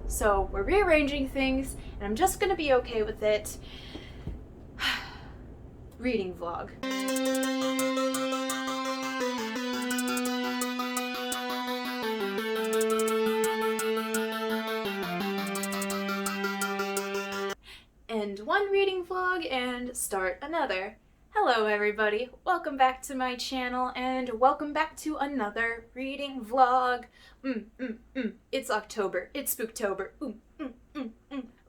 So we're rearranging things, and I'm just gonna be okay with it. Reading vlog. End one reading vlog and start another. Hello everybody, welcome back to my channel and welcome back to another reading vlog. It's October, it's Spooktober.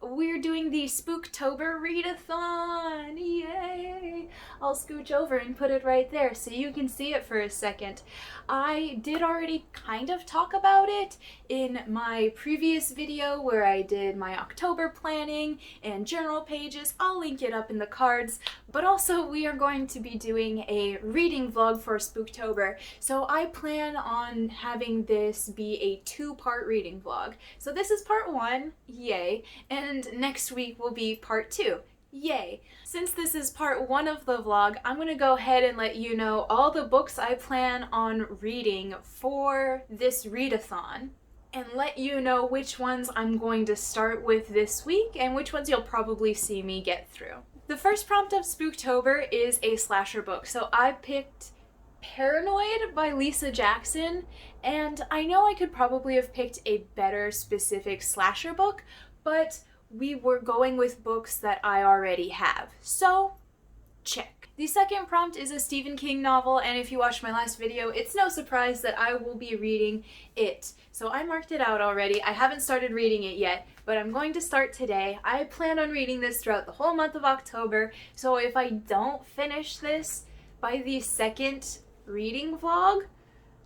We're doing the Spooktober Read-a-Thon, yay! I'll scooch over and put it right there so you can see it for a second. I did already kind of talk about it in my previous video where I did my October planning and journal pages. I'll link it up in the cards, but also we are going to be doing a reading vlog for Spooktober, so I plan on having this be a two-part reading vlog. So this is part one, yay, and next week will be part two. Yay! Since this is part one of the vlog, I'm gonna go ahead and let you know all the books I plan on reading for this read-a-thon, and let you know which ones I'm going to start with this week and which ones you'll probably see me get through. The first prompt of Spooktober is a slasher book, so I picked Paranoid by Lisa Jackson, and I know I could probably have picked a better specific slasher book, but we were going with books that I already have, so check. The second prompt is a Stephen King novel, and if you watched my last video, it's no surprise that I will be reading it. So I marked it out already. I haven't started reading it yet, but I'm going to start today. I plan on reading this throughout the whole month of October, so if I don't finish this by the second reading vlog,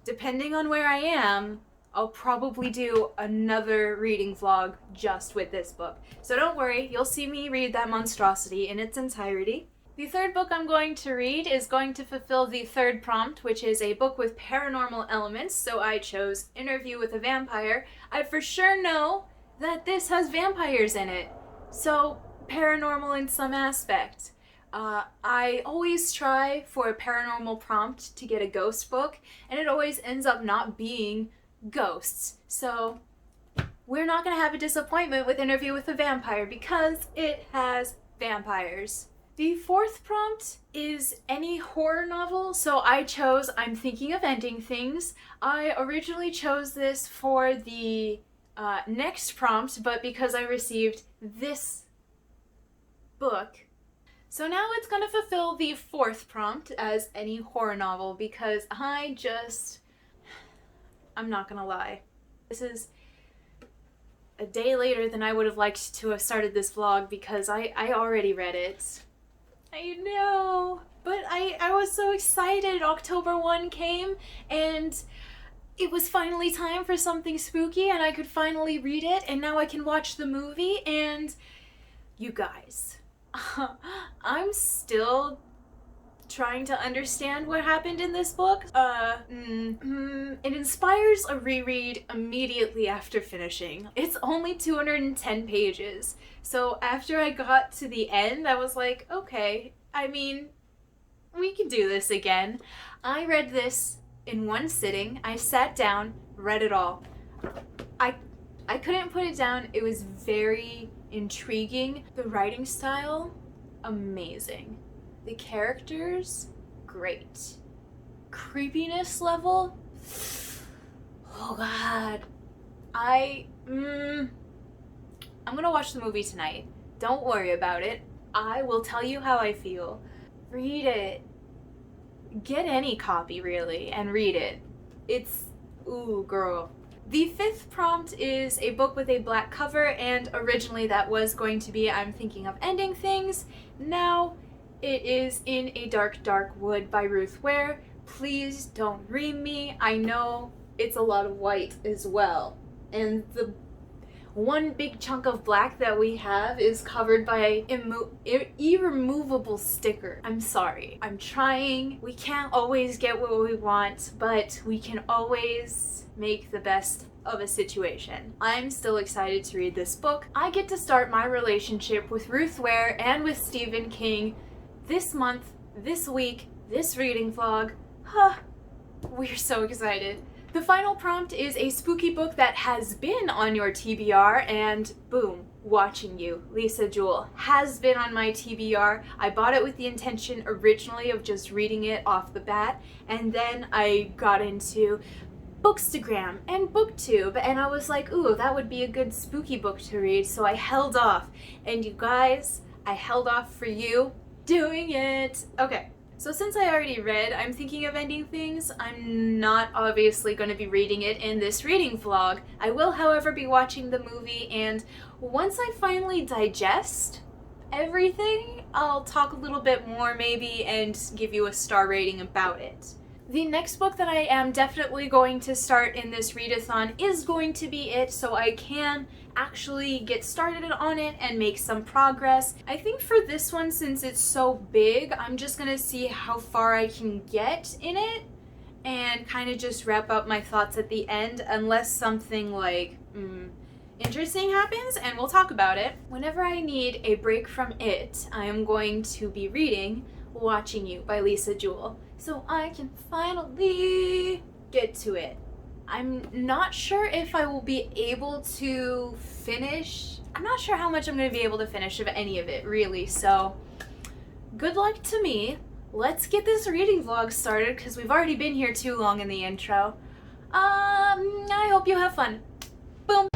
depending on where I am, I'll probably do another reading vlog just with this book. So don't worry, you'll see me read that monstrosity in its entirety. The third book I'm going to read is going to fulfill the third prompt, which is a book with paranormal elements, so I chose Interview with a Vampire. I for sure know that this has vampires in it, so paranormal in some aspect. I always try for a paranormal prompt to get a ghost book, and it always ends up not being ghosts. So we're not gonna have a disappointment with Interview with a Vampire because it has vampires. The fourth prompt is any horror novel, so I chose I'm Thinking of Ending Things. I originally chose this for the next prompt, but because I received this book, so now it's gonna fulfill the fourth prompt as any horror novel because I'm not gonna lie. This is a day later than I would have liked to have started this vlog because I already read it. I know, but I was so excited. October 1 came and it was finally time for something spooky and I could finally read it, and now I can watch the movie. And you guys, I'm still trying to understand what happened in this book. It inspires a reread immediately after finishing. It's only 210 pages, so after I got to the end, I was like, okay, I mean, we can do this again. I read this in one sitting. I sat down, read it all. I couldn't put it down. It was very intriguing. The writing style, amazing. The characters, great. Creepiness level, oh god. I'm gonna watch the movie tonight. Don't worry about it. I will tell you how I feel. Read it. Get any copy, really, and read it. It's, ooh, girl. The fifth prompt is a book with a black cover, and originally that was going to be I'm Thinking of Ending Things. Now, it is In a Dark, Dark Wood by Ruth Ware. Please don't ream me. I know it's a lot of white as well. And the one big chunk of black that we have is covered by irremovable sticker. I'm sorry. I'm trying. We can't always get what we want, but we can always make the best of a situation. I'm still excited to read this book. I get to start my relationship with Ruth Ware and with Stephen King this month, this week, this reading vlog. We're so excited. The final prompt is a spooky book that has been on your TBR, and boom, watching you. Lisa Jewell has been on my TBR. I bought it with the intention originally of just reading it off the bat, and then I got into Bookstagram and Booktube, and I was like, ooh, that would be a good spooky book to read, so I held off. And you guys, I held off for you, doing it. Okay. So since I already read I'm Thinking of Ending Things, I'm not obviously going to be reading it in this reading vlog. I will, however, be watching the movie, and once I finally digest everything, I'll talk a little bit more maybe and give you a star rating about it. The next book that I am definitely going to start in this read-a-thon is going to be it, so I can actually get started on it and make some progress. I think for this one, since it's so big, I'm just gonna see how far I can get in it and kind of just wrap up my thoughts at the end, unless something like interesting happens, and we'll talk about it. Whenever I need a break from it, I am going to be reading Watching You by Lisa Jewell, so I can finally get to it. I'm not sure if I will be able to finish. I'm not sure how much I'm going to be able to finish of any of it, really, so good luck to me. Let's get this reading vlog started, because we've already been here too long in the intro. I hope you have fun. Boom!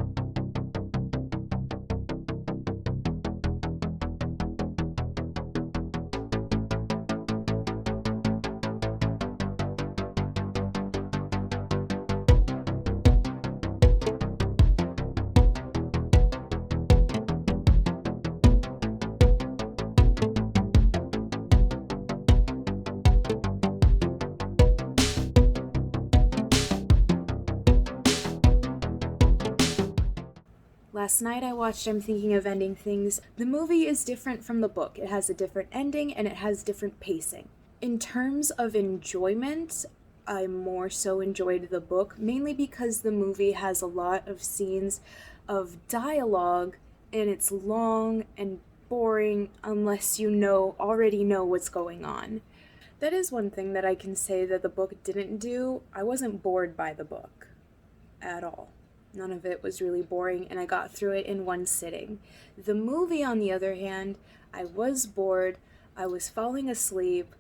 Last night I watched I'm Thinking of Ending Things. The movie is different from the book. It has a different ending and it has different pacing. In terms of enjoyment, I more so enjoyed the book, mainly because the movie has a lot of scenes of dialogue and it's long and boring unless you already know what's going on. That is one thing that I can say that the book didn't do. I wasn't bored by the book at all. None of it was really boring, and I got through it in one sitting. The movie, on the other hand, I was bored, I was falling asleep,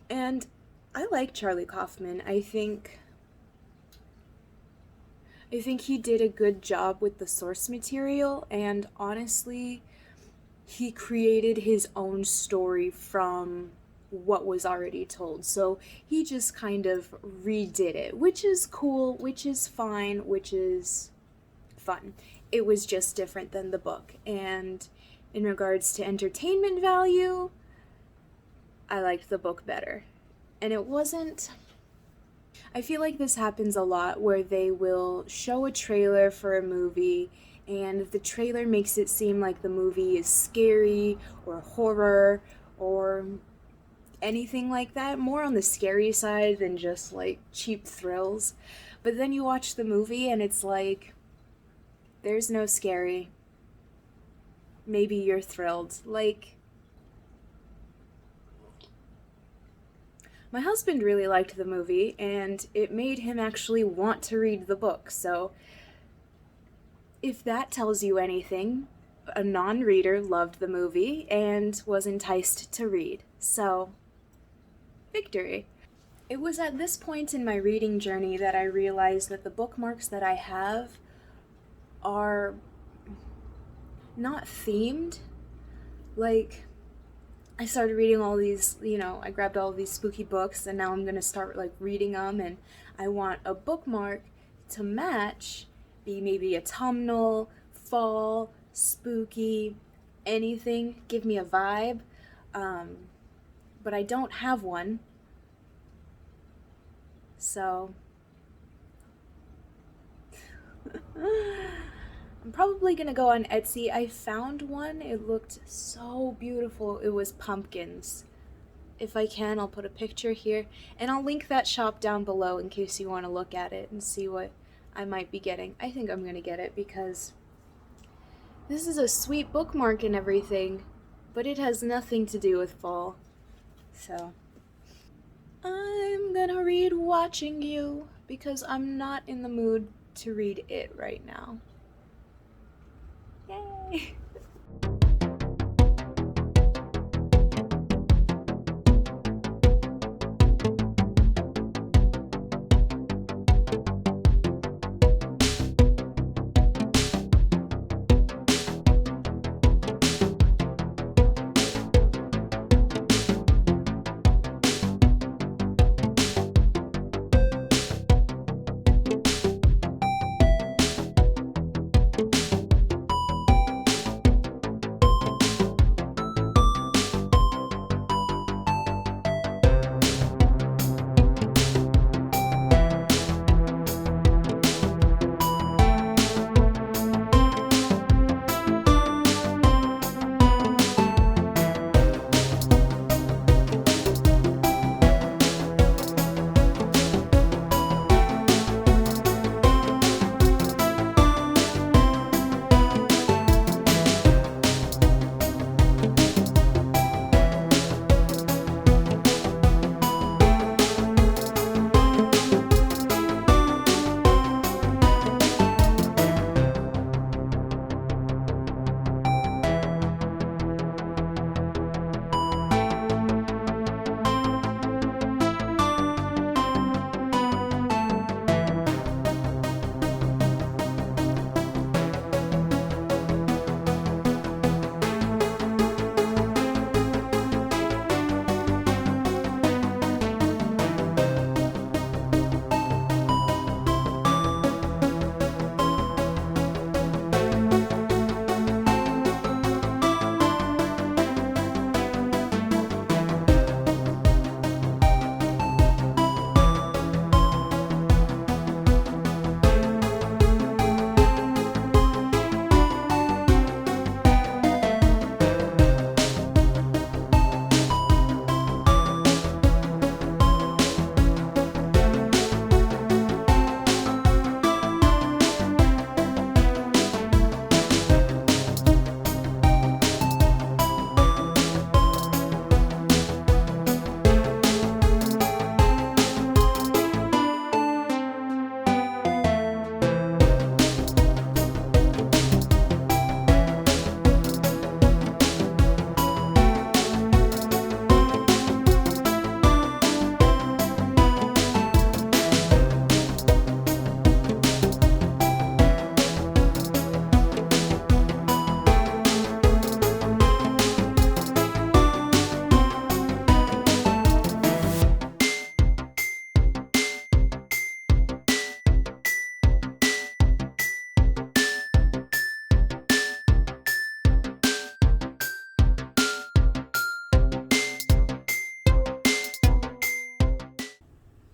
and I like Charlie Kaufman. I think he did a good job with the source material, and honestly, he created his own story from what was already told. So he just kind of redid it, which is cool, which is fine, which is fun. It was just different than the book. And in regards to entertainment value, I liked the book better. And it wasn't... I feel like this happens a lot where they will show a trailer for a movie and the trailer makes it seem like the movie is scary or horror or anything like that, more on the scary side than just like cheap thrills. But then you watch the movie and it's like, there's no scary. Maybe you're thrilled. Like, my husband really liked the movie and it made him actually want to read the book. So if that tells you anything, a non-reader loved the movie and was enticed to read. So victory. It was at this point in my reading journey that I realized that the bookmarks that I have are not themed. Like, I started reading all these, I grabbed all these spooky books and now I'm going to start like reading them, and I want a bookmark to match, be maybe autumnal, fall, spooky, anything, give me a vibe. But I don't have one, so I'm probably gonna go on Etsy. I found one, it looked so beautiful. It was pumpkins. If I can, I'll put a picture here, and I'll link that shop down below in case you want to look at it and see what I might be getting. I think I'm gonna get it because this is a sweet bookmark and everything, but it has nothing to do with fall. So, I'm gonna read Watching You because I'm not in the mood to read it right now. Yay!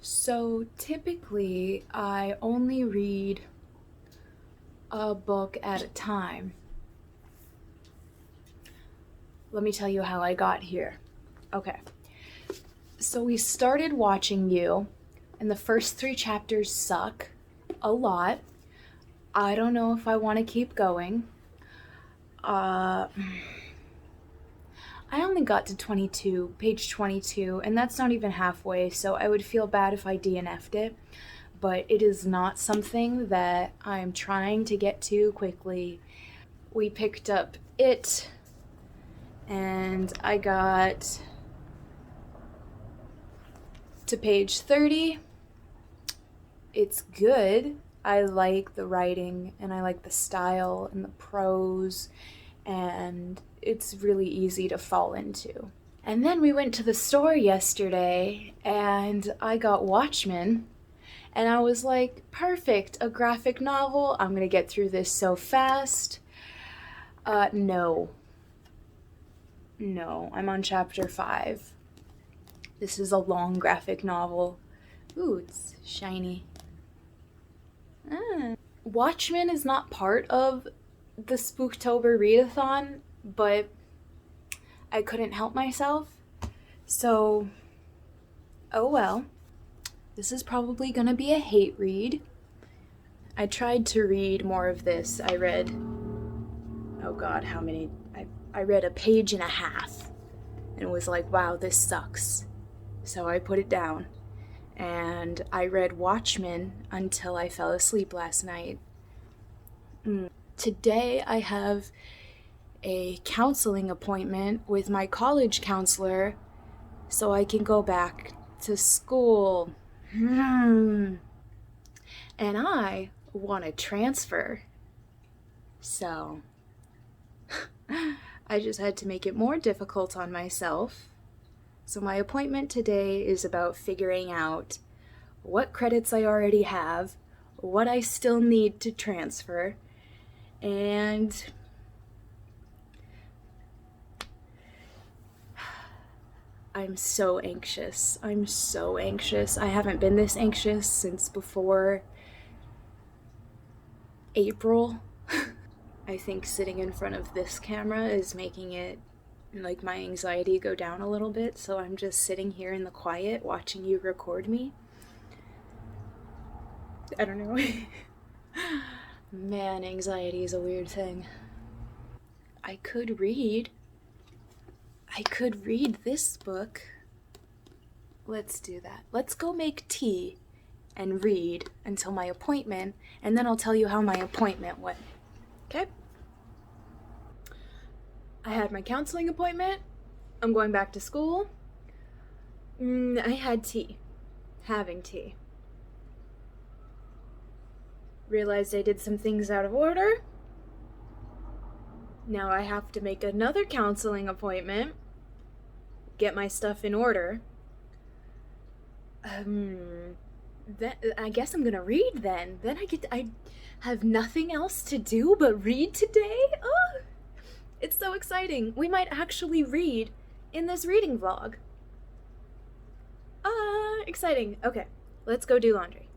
So typically, I only read a book at a time. Let me tell you how I got here. Okay. So we started Watching You, and the first 3 chapters suck a lot. I don't know if I want to keep going. I only got to page 22, and that's not even halfway, so I would feel bad if I DNF'd it, but it is not something that I'm trying to get to quickly. We picked up it, and I got to page 30. It's good. I like the writing, and I like the style and the prose, and it's really easy to fall into. And then we went to the store yesterday and I got Watchmen, and I was like, perfect, a graphic novel. I'm gonna get through this so fast. No, I'm on chapter 5. This is a long graphic novel. Ooh, it's shiny. Watchmen is not part of the Spooktober Read-a-Thon, but I couldn't help myself. So, oh well. This is probably gonna be a hate read. I tried to read more of this. I read, oh god, how many? I read a page and a half and was like, wow, this sucks. So I put it down, and I read Watchmen until I fell asleep last night. Today I have a counseling appointment with my college counselor so I can go back to school. And I want to transfer. So I just had to make it more difficult on myself. So my appointment today is about figuring out what credits I already have, what I still need to transfer, and I'm so anxious. I'm so anxious. I haven't been this anxious since before April. I think sitting in front of this camera is making it, like, my anxiety go down a little bit, so I'm just sitting here in the quiet watching you record me. I don't know. Man, anxiety is a weird thing. I could read this book. Let's do that. Let's go make tea and read until my appointment, and then I'll tell you how my appointment went. Okay? I had my counseling appointment. I'm going back to school. I had tea. Having tea. Realized I did some things out of order. Now I have to make another counseling appointment. Get my stuff in order. I guess I'm gonna read then. Then I have nothing else to do but read today? Oh, it's so exciting. We might actually read in this reading vlog. Exciting. Okay, let's go do laundry.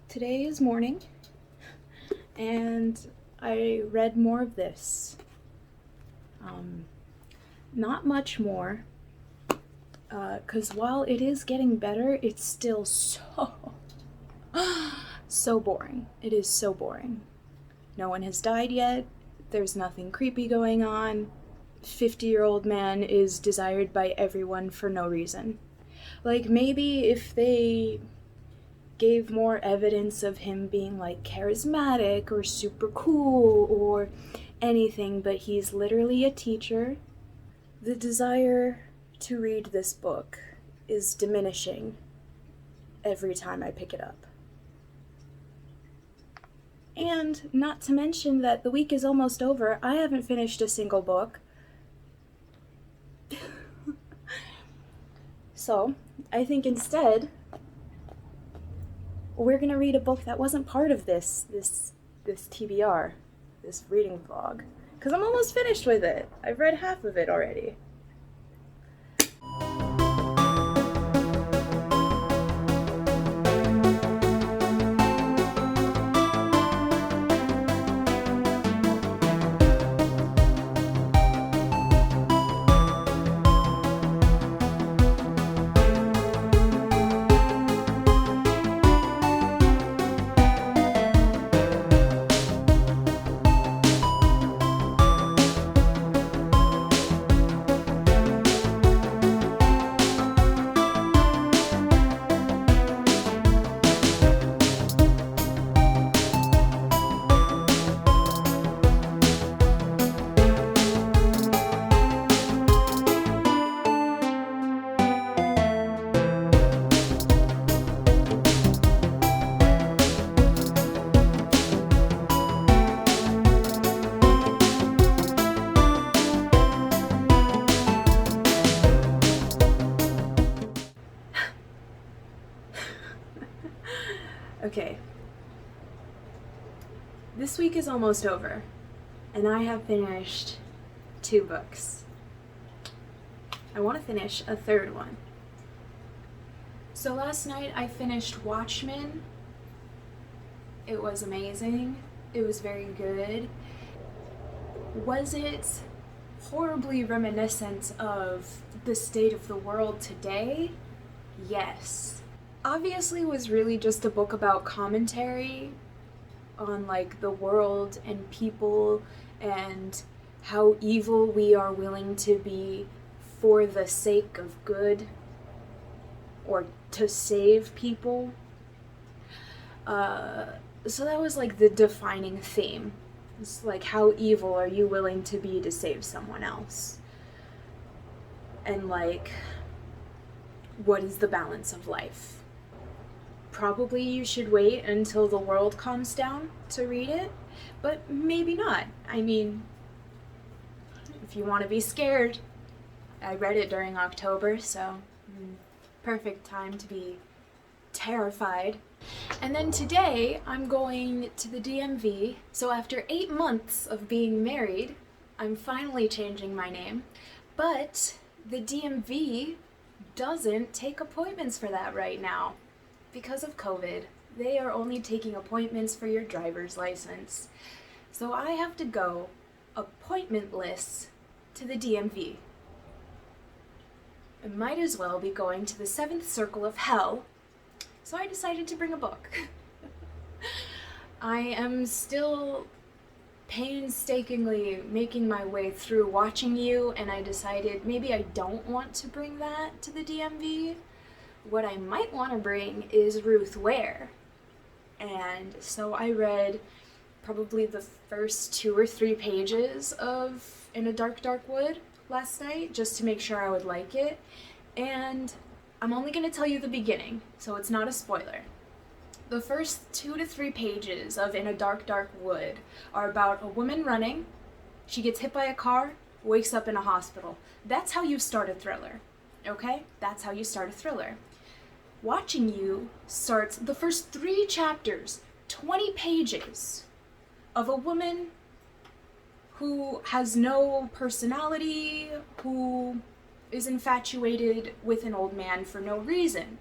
Today is morning, and I read more of this. Not much more, because while it is getting better, it's still so boring. It is so boring. No one has died yet. There's nothing creepy going on. 50-year-old man is desired by everyone for no reason. Like, maybe if they gave more evidence of him being, like, charismatic or super cool or anything, but he's literally a teacher. The desire to read this book is diminishing every time I pick it up. And not to mention that the week is almost over. I haven't finished a single book. So, I think instead we're gonna read a book that wasn't part of this TBR, this reading vlog, because I'm almost finished with it. I've read half of it already. Okay, this week is almost over, and I have finished 2 books. I want to finish a 3rd one. So last night I finished Watchmen. It was amazing. It was very good. Was it horribly reminiscent of the state of the world today? Yes. Obviously it was really just a book about commentary on like the world and people and how evil we are willing to be for the sake of good or to save people. So that was like the defining theme. It's like, how evil are you willing to be to save someone else? And like, what is the balance of life? Probably you should wait until the world calms down to read it, but maybe not. I mean, if you want to be scared, I read it during October, so perfect time to be terrified. And then today I'm going to the DMV, so after 8 months of being married, I'm finally changing my name, but the DMV doesn't take appointments for that right now. Because of COVID, they are only taking appointments for your driver's license. So I have to go appointmentless to the DMV. I might as well be going to the 7th circle of hell, so I decided to bring a book. I am still painstakingly making my way through Watching You, and I decided maybe I don't want to bring that to the DMV. What I might want to bring is Ruth Ware. And so I read probably the first 2 or 3 pages of In a Dark, Dark Wood last night, just to make sure I would like it. And I'm only going to tell you the beginning, so it's not a spoiler. The first 2 to 3 pages of In a Dark, Dark Wood are about a woman running. She gets hit by a car, wakes up in a hospital. That's how you start a thriller, okay? That's how you start a thriller. Watching You starts the first 3 chapters, 20 pages, of a woman who has no personality, who is infatuated with an old man for no reason.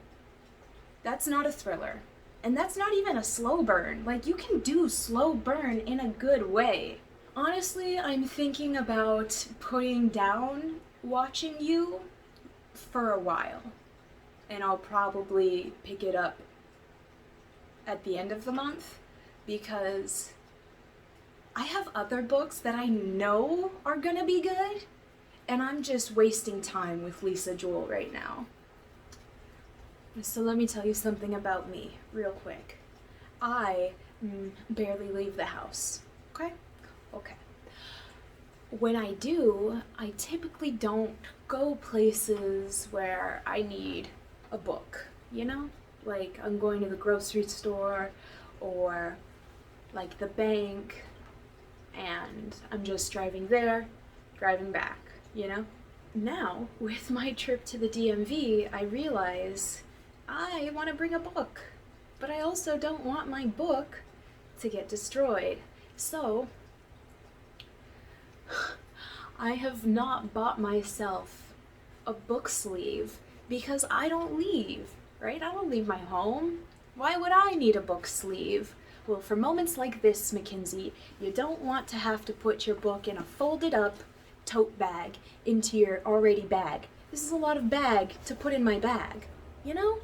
That's not a thriller. And that's not even a slow burn. Like, you can do slow burn in a good way. Honestly, I'm thinking about putting down Watching You for a while. And I'll probably pick it up at the end of the month, because I have other books that I know are gonna be good, and I'm just wasting time with Lisa Jewell right now. So let me tell you something about me, real quick. I barely leave the house, okay? Okay. When I do, I typically don't go places where I need a book, you know? Like, I'm going to the grocery store, or like the bank, and I'm just driving there, driving back, you know? Now, with my trip to the DMV, I realize I want to bring a book. but I also don't want my book to get destroyed. So, I have not bought myself a book sleeve because I don't leave, right? I don't leave my home. Why would I need a book sleeve? Well, for moments like this, Mackenzie, you don't want to have to put your book in a folded up tote bag into your already bag. This is a lot of bag to put in my bag, you know?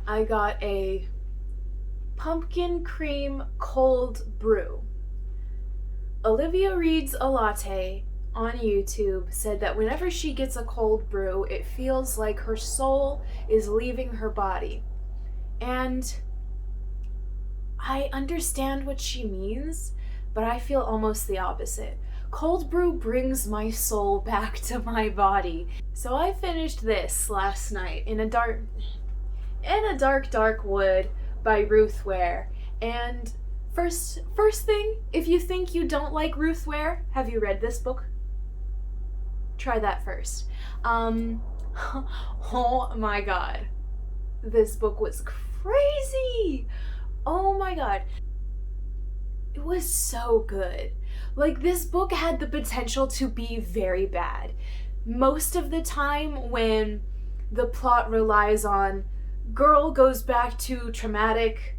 I got a pumpkin cream cold brew. Olivia Reads a Latte on YouTube said that whenever she gets a cold brew, it feels like her soul is leaving her body. And I understand what she means, but I feel almost the opposite. Cold brew brings my soul back to my body. So I finished this last night in a dark wood by Ruth Ware. And first thing, if you think you don't like Ruth Ware, have you read this book? Try that first. Oh my god. This book was crazy. Oh my god. It was so good. Like, this book had the potential to be very bad. Most of the time when the plot relies on girl goes back to traumatic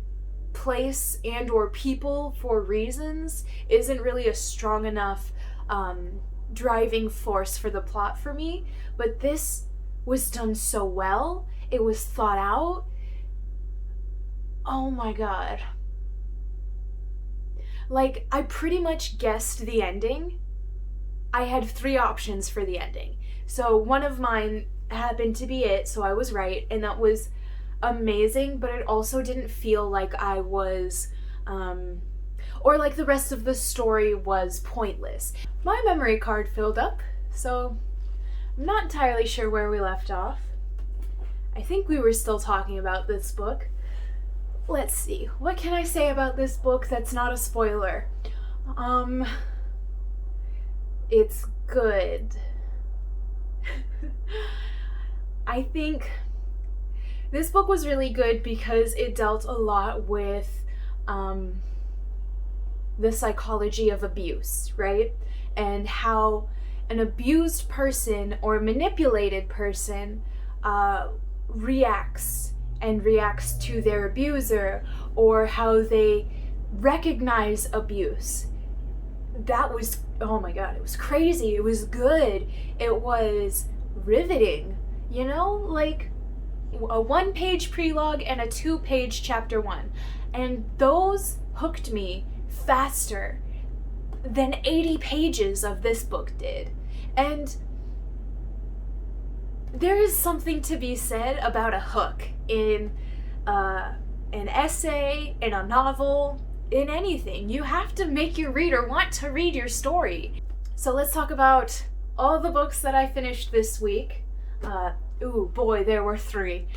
place and or people for reasons isn't really a strong enough driving force for the plot for me. But this was done so well. It was thought out. Oh my god. Like, I pretty much guessed the ending. I had 3 options for the ending. So one of mine happened to be it, so I was right, and that was amazing, but it also didn't feel like I was or like the rest of the story was pointless. My memory card filled up, so I'm not entirely sure where we left off. I think we were still talking about this book. Let's see, what can I say about this book that's not a spoiler? It's good. I think this book was really good because it dealt a lot with the psychology of abuse, right? And how an abused person or manipulated person reacts to their abuser, or how they recognize abuse. That was, oh my god, it was crazy. It was good. It was riveting, you know, like a 1-page prelogue and a 2-page chapter 1. And those hooked me faster than 80 pages of this book did. And there is something to be said about a hook in an essay, in a novel, in anything. You have to make your reader want to read your story. So let's talk about all the books that I finished this week. Ooh boy, there were 3.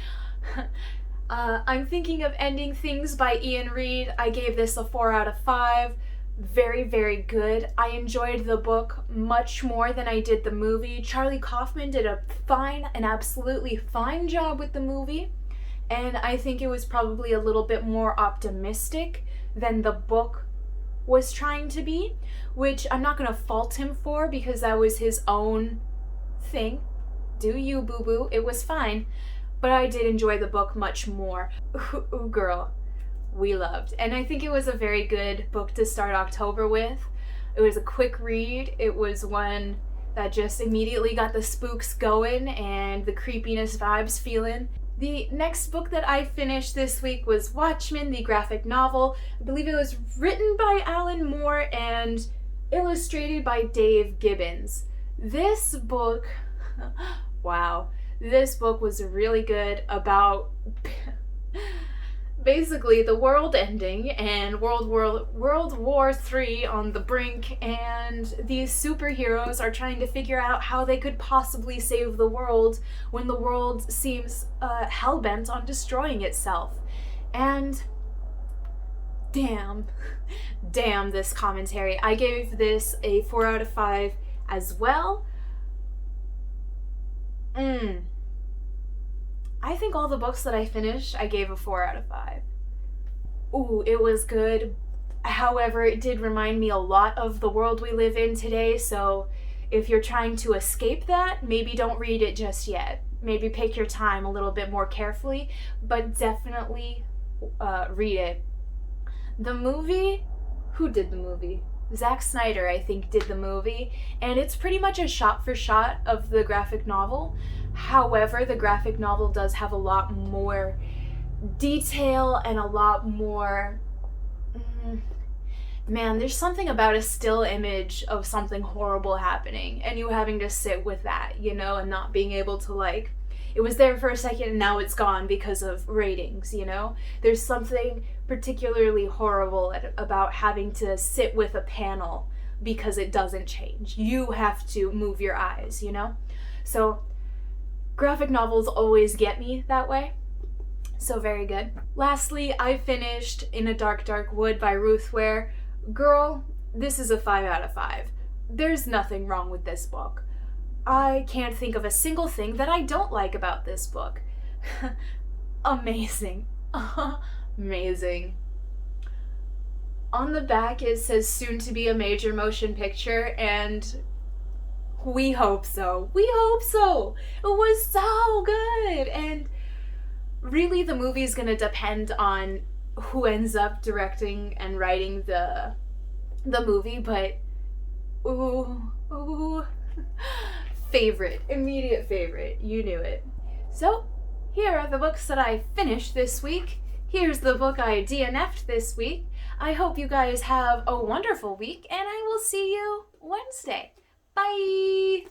I'm thinking of Ending Things by Ian Reid. I gave this a 4 out of 5. Very, very good. I enjoyed the book much more than I did the movie. Charlie Kaufman did an absolutely fine job with the movie, and I think it was probably a little bit more optimistic than the book was trying to be, which I'm not going to fault him for because that was his own thing. Do you, boo-boo. It was fine, but I did enjoy the book much more. Ooh, girl. We loved. And I think it was a very good book to start October with. It was a quick read. It was one that just immediately got the spooks going and the creepiness vibes feeling. The next book that I finished this week was Watchmen, the graphic novel. I believe it was written by Alan Moore and illustrated by Dave Gibbons. This book, wow, this book was really good about basically the world ending and World War III on the brink, and these superheroes are trying to figure out how they could possibly save the world when the world seems hell-bent on destroying itself. And damn this commentary. I gave this a 4 out of 5 as well. I think all the books that I finished, I gave a 4 out of 5. Ooh, it was good. However, it did remind me a lot of the world we live in today, so if you're trying to escape that, maybe don't read it just yet. Maybe pick your time a little bit more carefully, but definitely read it. The movie, who did the movie? Zack Snyder, I think, did the movie, and it's pretty much a shot for shot of the graphic novel. However, the graphic novel does have a lot more detail and a lot more... Man, there's something about a still image of something horrible happening, and you having to sit with that, you know, and not being able to, like... It was there for a second and now it's gone because of ratings, you know? There's something particularly horrible about having to sit with a panel because it doesn't change. You have to move your eyes, you know? So graphic novels always get me that way. So very good. Lastly, I finished In a Dark, Dark Wood by Ruth Ware. Girl, this is a 5 out of 5. There's nothing wrong with this book. I can't think of a single thing that I don't like about this book. Amazing. Amazing. On the back it says soon to be a major motion picture, and we hope so. We hope so. It was so good. And really the movie's gonna depend on who ends up directing and writing the movie, but ooh. Favorite, immediate favorite, you knew it. So, here are the books that I finished this week. Here's the book I DNF'd this week. I hope you guys have a wonderful week, and I will see you Wednesday. Bye!